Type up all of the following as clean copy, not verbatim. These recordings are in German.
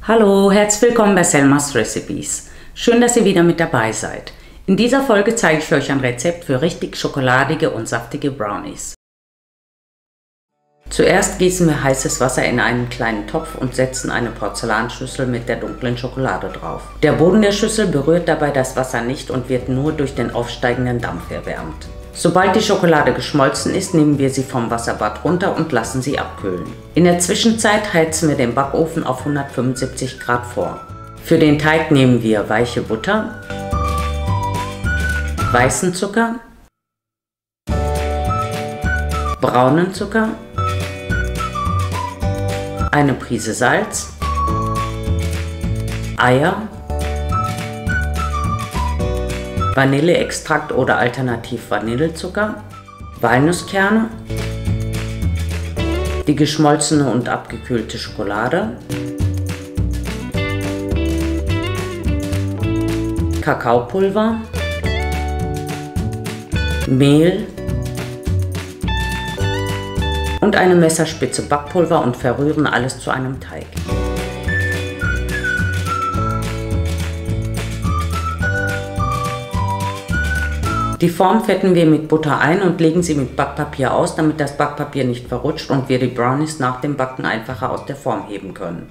Hallo, herzlich willkommen bei Selmas Recipes. Schön, dass ihr wieder mit dabei seid. In dieser Folge zeige ich euch ein Rezept für richtig schokoladige und saftige Brownies. Zuerst gießen wir heißes Wasser in einen kleinen Topf und setzen eine Porzellanschüssel mit der dunklen Schokolade drauf. Der Boden der Schüssel berührt dabei das Wasser nicht und wird nur durch den aufsteigenden Dampf erwärmt. Sobald die Schokolade geschmolzen ist, nehmen wir sie vom Wasserbad runter und lassen sie abkühlen. In der Zwischenzeit heizen wir den Backofen auf 175 Grad vor. Für den Teig nehmen wir weiche Butter, weißen Zucker, braunen Zucker, eine Prise Salz, Eier, Vanilleextrakt oder alternativ Vanillezucker, Walnusskerne, die geschmolzene und abgekühlte Schokolade, Kakaopulver, Mehl und eine Messerspitze Backpulver und verrühren alles zu einem Teig. Die Form fetten wir mit Butter ein und legen sie mit Backpapier aus, damit das Backpapier nicht verrutscht und wir die Brownies nach dem Backen einfacher aus der Form heben können.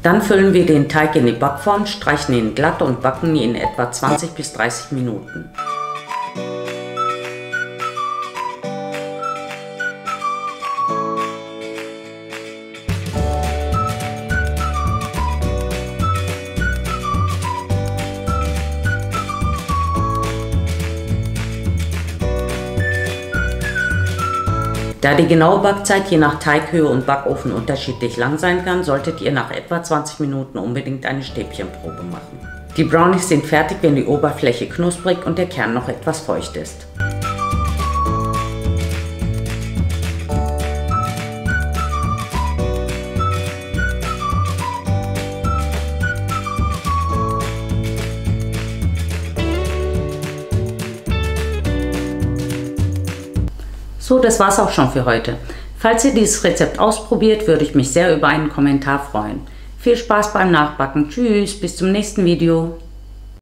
Dann füllen wir den Teig in die Backform, streichen ihn glatt und backen ihn in etwa 20 bis 30 Minuten. Da die genaue Backzeit je nach Teighöhe und Backofen unterschiedlich lang sein kann, solltet ihr nach etwa 20 Minuten unbedingt eine Stäbchenprobe machen. Die Brownies sind fertig, wenn die Oberfläche knusprig und der Kern noch etwas feucht ist. So, das war's auch schon für heute. Falls ihr dieses Rezept ausprobiert, würde ich mich sehr über einen Kommentar freuen. Viel Spaß beim Nachbacken. Tschüss, bis zum nächsten Video.